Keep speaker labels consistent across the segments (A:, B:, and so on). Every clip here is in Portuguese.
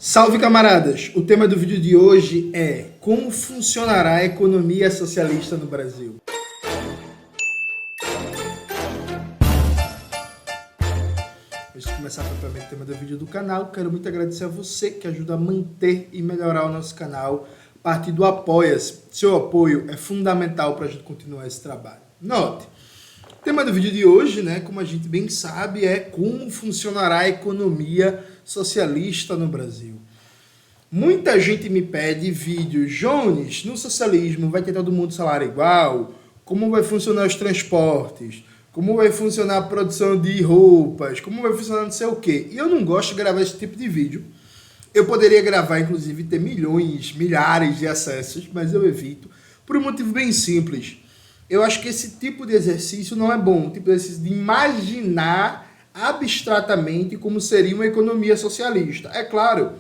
A: Salve, camaradas! O tema do vídeo de hoje é como funcionará a economia socialista no Brasil. Antes de começar propriamente o tema do vídeo do canal, quero muito agradecer a você que ajuda a manter e melhorar o nosso canal a partir do Apoia-se. Seu apoio é fundamental para a gente continuar esse trabalho. Note, o tema do vídeo de hoje, como a gente bem sabe, é como funcionará a economia socialista no Brasil. Muita gente me pede vídeos, Jones, no socialismo vai ter todo mundo salário igual? Como vai funcionar os transportes? Como vai funcionar a produção de roupas? Como vai funcionar não sei o quê? E eu não gosto de gravar esse tipo de vídeo. Eu poderia gravar, inclusive, ter milhões, milhares de acessos, mas eu evito, por um motivo bem simples. Eu acho que esse tipo de exercício não é bom, o tipo de exercício de imaginar abstratamente como seria uma economia socialista. É claro,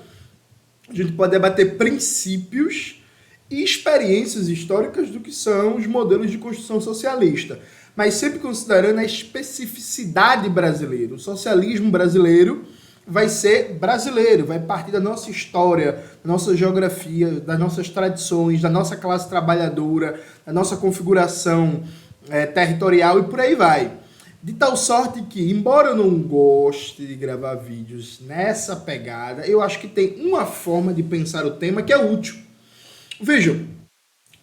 A: a gente pode debater princípios e experiências históricas do que são os modelos de construção socialista, mas sempre considerando a especificidade brasileira. O socialismo brasileiro vai ser brasileiro, vai partir da nossa história, da nossa geografia, das nossas tradições, da nossa classe trabalhadora, da nossa configuração territorial e por aí vai. De tal sorte que, embora eu não goste de gravar vídeos nessa pegada, eu acho que tem uma forma de pensar o tema que é útil. Vejam,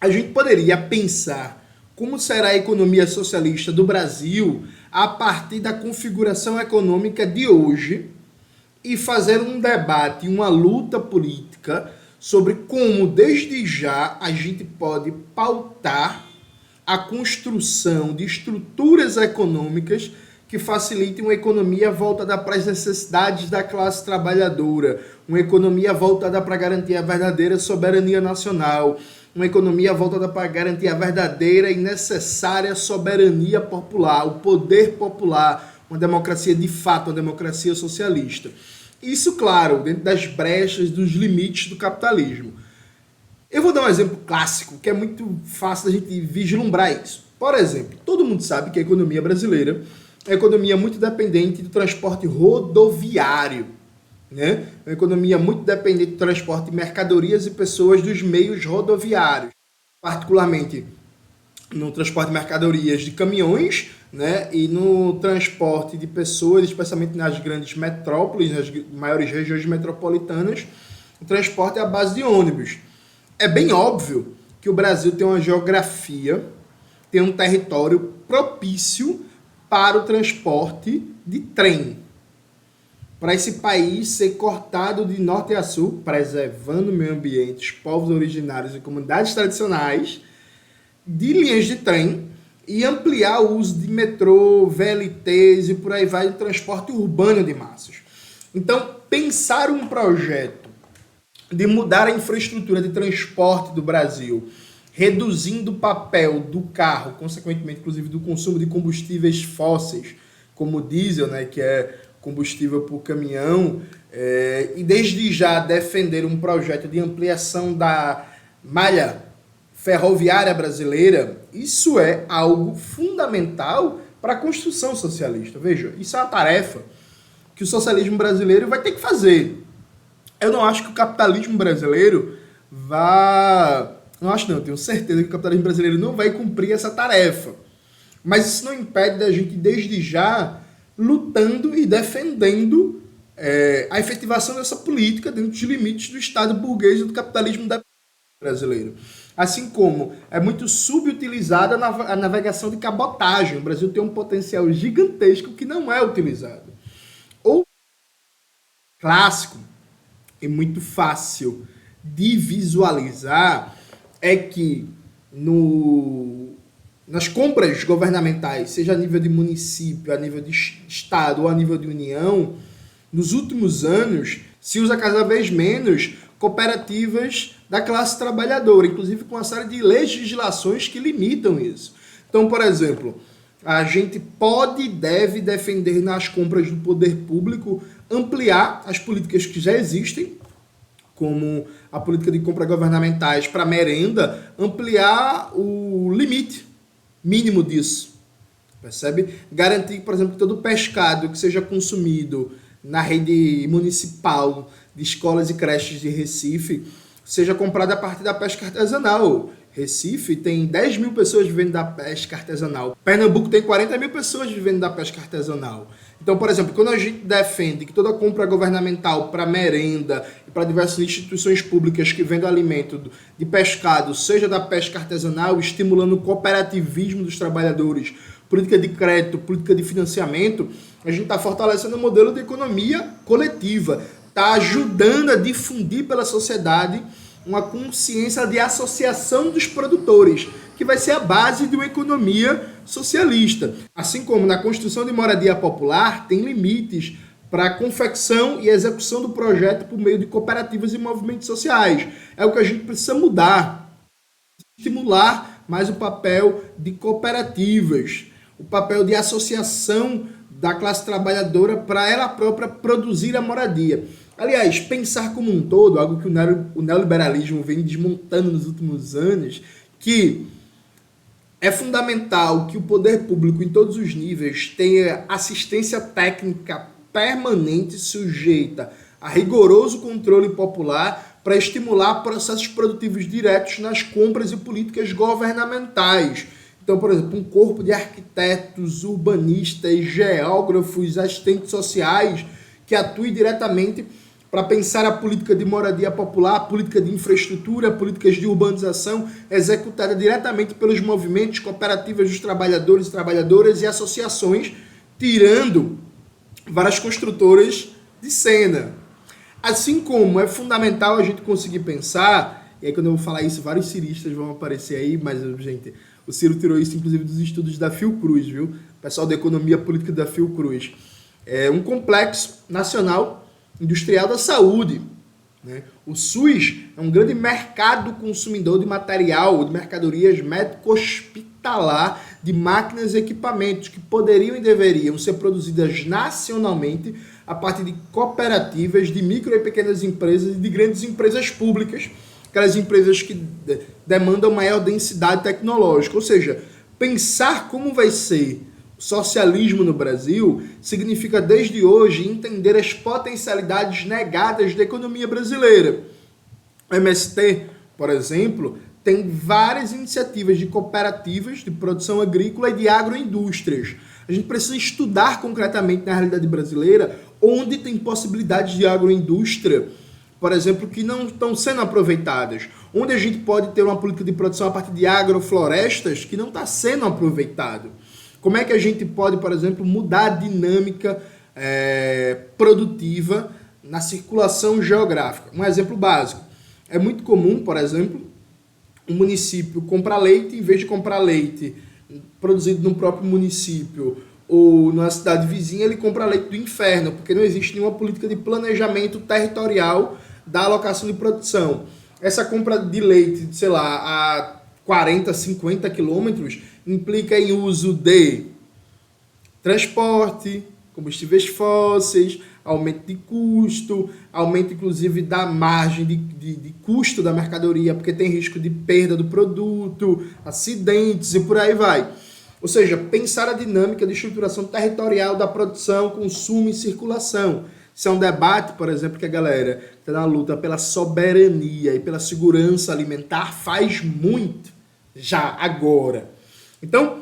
A: a gente poderia pensar como será a economia socialista do Brasil a partir da configuração econômica de hoje e fazer um debate, uma luta política sobre como, desde já, a gente pode pautar a construção de estruturas econômicas que facilitem uma economia voltada para as necessidades da classe trabalhadora, uma economia voltada para garantir a verdadeira soberania nacional, uma economia voltada para garantir a verdadeira e necessária soberania popular, o poder popular, uma democracia de fato, uma democracia socialista. Isso, claro, dentro das brechas, dos limites do capitalismo. Eu vou dar um exemplo clássico, que é muito fácil da gente vislumbrar isso. Por exemplo, todo mundo sabe que a economia brasileira é uma economia muito dependente do transporte rodoviário, uma economia muito dependente do transporte de mercadorias e pessoas dos meios rodoviários, particularmente no transporte de mercadorias de caminhões, e no transporte de pessoas, especialmente nas grandes metrópoles, nas maiores regiões metropolitanas, o transporte é à base de ônibus. É bem óbvio que o Brasil tem uma geografia, tem um território propício para o transporte de trem. Para esse país ser cortado de norte a sul, preservando o meio ambiente, os povos originários e comunidades tradicionais, de linhas de trem e ampliar o uso de metrô, VLTs e por aí vai, do transporte urbano de massas. Então, pensar um projeto de mudar a infraestrutura de transporte do Brasil, reduzindo o papel do carro, consequentemente, inclusive, do consumo de combustíveis fósseis, como o diesel, que é combustível por caminhão, e desde já defender um projeto de ampliação da malha ferroviária brasileira, isso é algo fundamental para a construção socialista. Veja, isso é uma tarefa que o socialismo brasileiro vai ter que fazer. Eu não acho que o capitalismo brasileiro eu tenho certeza que o capitalismo brasileiro não vai cumprir essa tarefa. Mas isso não impede da gente, desde já, lutando e defendendo a efetivação dessa política dentro dos limites do Estado burguês e do capitalismo brasileiro. Assim como é muito subutilizada a navegação de cabotagem. O Brasil tem um potencial gigantesco que não é utilizado. Ou clássico e muito fácil de visualizar é que nas compras governamentais, seja a nível de município, a nível de estado ou a nível de união, nos últimos anos se usa cada vez menos cooperativas da classe trabalhadora, inclusive com uma série de legislações que limitam isso. Então, por exemplo, a gente pode e deve defender nas compras do poder público ampliar as políticas que já existem, como a política de compra governamentais para merenda, ampliar o limite mínimo disso, percebe? Garantir, por exemplo, que todo pescado que seja consumido na rede municipal de escolas e creches de Recife seja comprada a partir da pesca artesanal. Recife tem 10 mil pessoas vivendo da pesca artesanal. Pernambuco tem 40 mil pessoas vivendo da pesca artesanal. Então, por exemplo, quando a gente defende que toda compra governamental para merenda e para diversas instituições públicas que vendem alimento de pescado seja da pesca artesanal, estimulando o cooperativismo dos trabalhadores, política de crédito, política de financiamento, a gente está fortalecendo o modelo de economia coletiva, está ajudando a difundir pela sociedade uma consciência de associação dos produtores, que vai ser a base de uma economia socialista. Assim como na construção de moradia popular, tem limites para a confecção e execução do projeto por meio de cooperativas e movimentos sociais. É o que a gente precisa mudar, estimular mais o papel de cooperativas, o papel de associação da classe trabalhadora para ela própria produzir a moradia. Aliás, pensar como um todo, algo que o neoliberalismo vem desmontando nos últimos anos, que é fundamental que o poder público em todos os níveis tenha assistência técnica permanente sujeita a rigoroso controle popular para estimular processos produtivos diretos nas compras e políticas governamentais. Então, por exemplo, um corpo de arquitetos, urbanistas, geógrafos, assistentes sociais que atue diretamente para pensar a política de moradia popular, a política de infraestrutura, políticas de urbanização executada diretamente pelos movimentos, cooperativas dos trabalhadores e trabalhadoras e associações, tirando várias construtoras de cena. Assim como é fundamental a gente conseguir pensar, e aí quando eu vou falar isso, vários ciristas vão aparecer aí, mas, gente, o Ciro tirou isso inclusive dos estudos da Fiocruz, viu? O pessoal da economia política da Fiocruz. É um complexo nacional industrial da saúde, né? O SUS é um grande mercado consumidor de material, de mercadorias médico-hospitalar, de máquinas e equipamentos que poderiam e deveriam ser produzidas nacionalmente a partir de cooperativas, de micro e pequenas empresas e de grandes empresas públicas, aquelas empresas que demandam maior densidade tecnológica. Ou seja, pensar como vai ser socialismo no Brasil significa, desde hoje, entender as potencialidades negadas da economia brasileira. O MST, por exemplo, tem várias iniciativas de cooperativas de produção agrícola e de agroindústrias. A gente precisa estudar concretamente na realidade brasileira onde tem possibilidades de agroindústria, por exemplo, que não estão sendo aproveitadas. Onde a gente pode ter uma política de produção a partir de agroflorestas que não está sendo aproveitado. Como é que a gente pode, por exemplo, mudar a dinâmica produtiva na circulação geográfica? Um exemplo básico. É muito comum, por exemplo, um município comprar leite, em vez de comprar leite produzido no próprio município ou na cidade vizinha, ele compra leite do inferno, porque não existe nenhuma política de planejamento territorial da alocação de produção. Essa compra de leite, sei lá, a 40, 50 quilômetros, implica em uso de transporte, combustíveis fósseis, aumento de custo, aumento inclusive da margem de custo da mercadoria, porque tem risco de perda do produto, acidentes e por aí vai. Ou seja, pensar a dinâmica de estruturação territorial da produção, consumo e circulação. Isso é um debate, por exemplo, que a galera que está na luta pela soberania e pela segurança alimentar faz muito já agora. Então,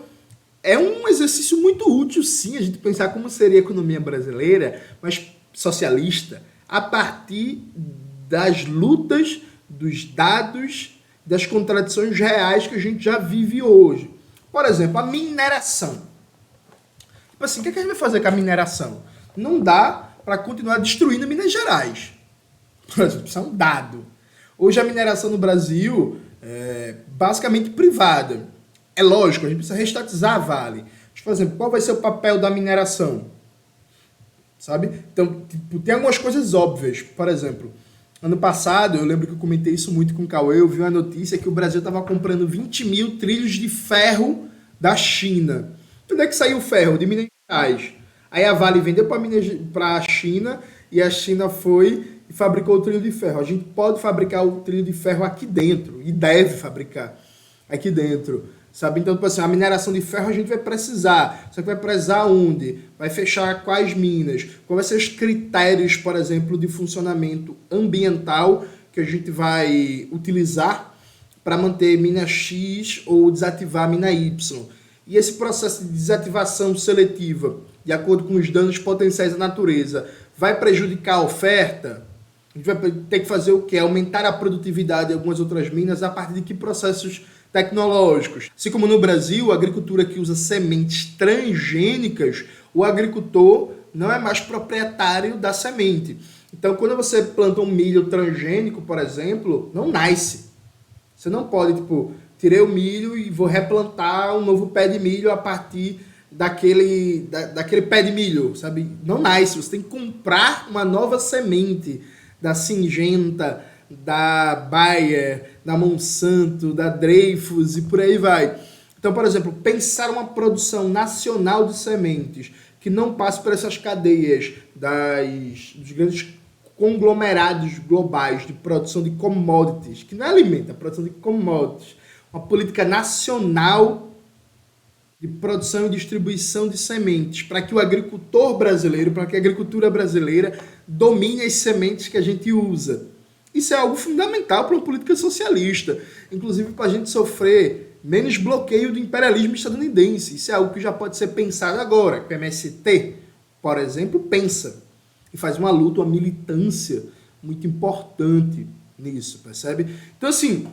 A: é um exercício muito útil, sim, a gente pensar como seria a economia brasileira, mas socialista, a partir das lutas, dos dados, das contradições reais que a gente já vive hoje. Por exemplo, a mineração. Tipo assim, o que a gente vai fazer com a mineração? Não dá para continuar destruindo Minas Gerais. Por exemplo, isso é um dado. Hoje a mineração no Brasil é basicamente privada. É lógico, a gente precisa reestatizar a Vale. Mas, por exemplo, qual vai ser o papel da mineração? Sabe? Então, tipo, tem algumas coisas óbvias. Por exemplo, ano passado, eu lembro que eu comentei isso muito com o Cauê, eu vi uma notícia que o Brasil estava comprando 20 mil trilhos de ferro da China. Onde é que saiu o ferro? De Minas Gerais. Aí a Vale vendeu para a China e a China foi e fabricou o trilho de ferro. A gente pode fabricar o trilho de ferro aqui dentro e deve fabricar aqui dentro. sabe? Então, tipo assim, a mineração de ferro a gente vai precisar. Só que vai precisar onde? Vai fechar quais minas? Quais vão ser os critérios, por exemplo, de funcionamento ambiental que a gente vai utilizar para manter mina X ou desativar mina Y? E esse processo de desativação seletiva, de acordo com os danos potenciais à natureza, vai prejudicar a oferta? A gente vai ter que fazer o quê? Aumentar a produtividade de algumas outras minas a partir de que processos tecnológicos? Assim como no Brasil, a agricultura que usa sementes transgênicas, o agricultor não é mais proprietário da semente. Então, quando você planta um milho transgênico, por exemplo, não nasce. Você não pode, tipo, tirei o milho e vou replantar um novo pé de milho a partir daquele pé de milho, sabe? Não nasce. Você tem que comprar uma nova semente da Syngenta, da Bayer, da Monsanto, da Dreyfus e por aí vai. Então, por exemplo, pensar uma produção nacional de sementes que não passe por essas cadeias dos grandes conglomerados globais de produção de commodities, que não é alimento, é produção de commodities. Uma política nacional de produção e distribuição de sementes, para que o agricultor brasileiro, para que a agricultura brasileira domine as sementes que a gente usa. Isso é algo fundamental para uma política socialista, inclusive para a gente sofrer menos bloqueio do imperialismo estadunidense. Isso é algo que já pode ser pensado agora, que o MST, por exemplo, pensa e faz uma luta, uma militância muito importante nisso, percebe? Então, assim,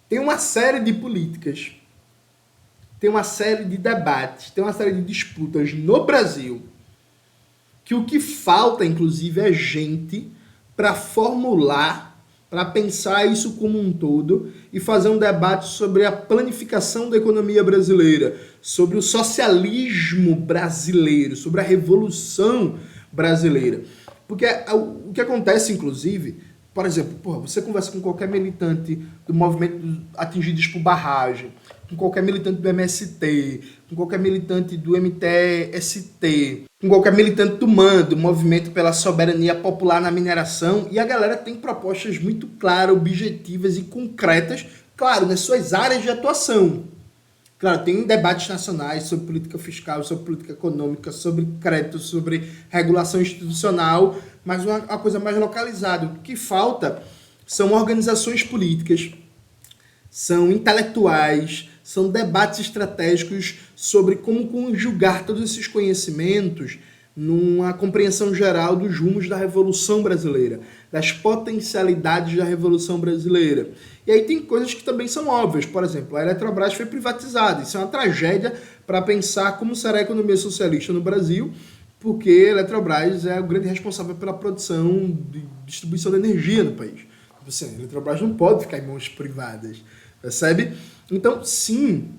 A: tem uma série de políticas, tem uma série de debates, tem uma série de disputas no Brasil, que o que falta, inclusive, é gente para formular, para pensar isso como um todo e fazer um debate sobre a planificação da economia brasileira, sobre o socialismo brasileiro, sobre a revolução brasileira. Porque o que acontece, inclusive, por exemplo, você conversa com qualquer militante do movimento Atingidos por Barragem, com qualquer militante do MST, com qualquer militante do MTST, com qualquer militante do MAN, do Movimento pela Soberania Popular na Mineração, e a galera tem propostas muito claras, objetivas e concretas, claro, nas suas áreas de atuação. Claro, tem debates nacionais sobre política fiscal, sobre política econômica, sobre crédito, sobre regulação institucional, mas uma coisa mais localizada. O que falta são organizações políticas, são intelectuais, são debates estratégicos sobre como conjugar todos esses conhecimentos numa compreensão geral dos rumos da Revolução Brasileira, das potencialidades da Revolução Brasileira. E aí tem coisas que também são óbvias. Por exemplo, a Eletrobras foi privatizada. Isso é uma tragédia para pensar como será a economia socialista no Brasil, porque a Eletrobras é o grande responsável pela produção e distribuição de energia no país. Assim, a Eletrobras não pode ficar em mãos privadas, percebe? Então, sim,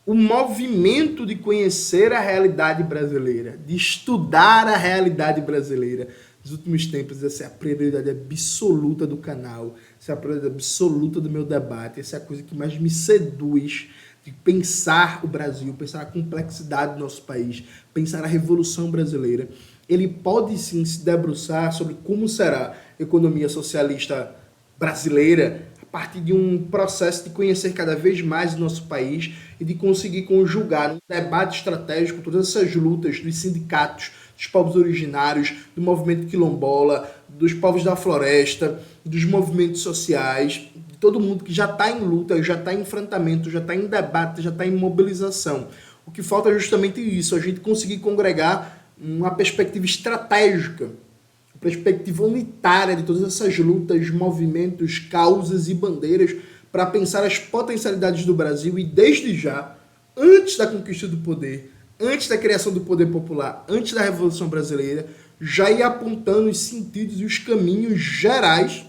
A: o movimento de conhecer a realidade brasileira, de estudar a realidade brasileira nos últimos tempos, essa é a prioridade absoluta do canal, essa é a prioridade absoluta do meu debate, essa é a coisa que mais me seduz de pensar o Brasil, pensar a complexidade do nosso país, pensar a Revolução Brasileira. Ele pode sim se debruçar sobre como será a economia socialista brasileira a partir de um processo de conhecer cada vez mais o nosso país e de conseguir conjugar um debate estratégico todas essas lutas dos sindicatos, dos povos originários, do movimento quilombola, dos povos da floresta, dos movimentos sociais, de todo mundo que já está em luta, já está em enfrentamento, já está em debate, já está em mobilização. O que falta é justamente isso, a gente conseguir congregar uma perspectiva estratégica, uma perspectiva unitária de todas essas lutas, movimentos, causas e bandeiras para pensar as potencialidades do Brasil e desde já, antes da conquista do poder, antes da criação do poder popular, antes da Revolução Brasileira, já ir apontando os sentidos e os caminhos gerais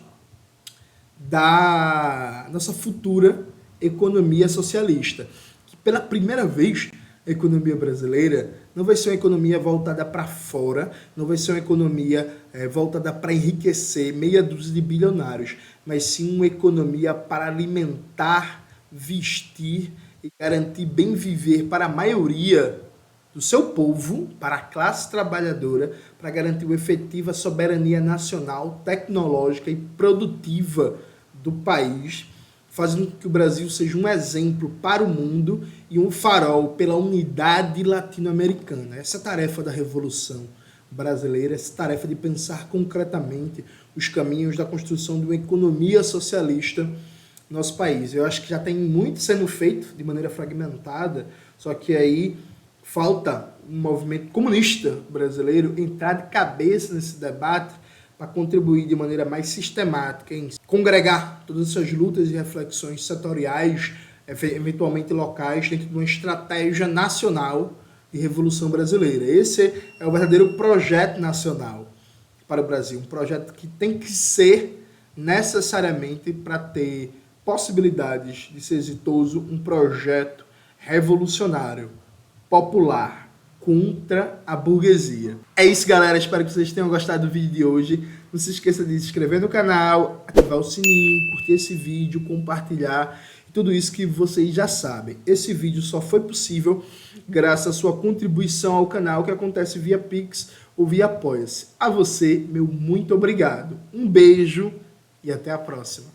A: da nossa futura economia socialista. Que pela primeira vez a economia brasileira não vai ser uma economia voltada para fora, não vai ser uma economia voltada para enriquecer meia dúzia de bilionários, mas sim uma economia para alimentar, vestir e garantir bem viver para a maioria do seu povo, para a classe trabalhadora, para garantir uma efetiva soberania nacional, tecnológica e produtiva do país. fazendo com que o Brasil seja um exemplo para o mundo e um farol pela unidade latino-americana. Essa tarefa da Revolução Brasileira, essa tarefa de pensar concretamente os caminhos da construção de uma economia socialista no nosso país. Eu acho que já tem muito sendo feito de maneira fragmentada, só que aí falta um movimento comunista brasileiro entrar de cabeça nesse debate para contribuir de maneira mais sistemática em congregar todas essas lutas e reflexões setoriais, eventualmente locais, dentro de uma estratégia nacional de revolução brasileira. Esse é o verdadeiro projeto nacional para o Brasil, um projeto que tem que ser necessariamente, para ter possibilidades de ser exitoso, um projeto revolucionário, popular, contra a burguesia. É isso, galera. Espero que vocês tenham gostado do vídeo de hoje. Não se esqueça de se inscrever no canal, ativar o sininho, curtir esse vídeo, compartilhar, tudo isso que vocês já sabem. Esse vídeo só foi possível graças à sua contribuição ao canal, que acontece via Pix ou via Apoia-se. A você, meu muito obrigado. Um beijo e até a próxima.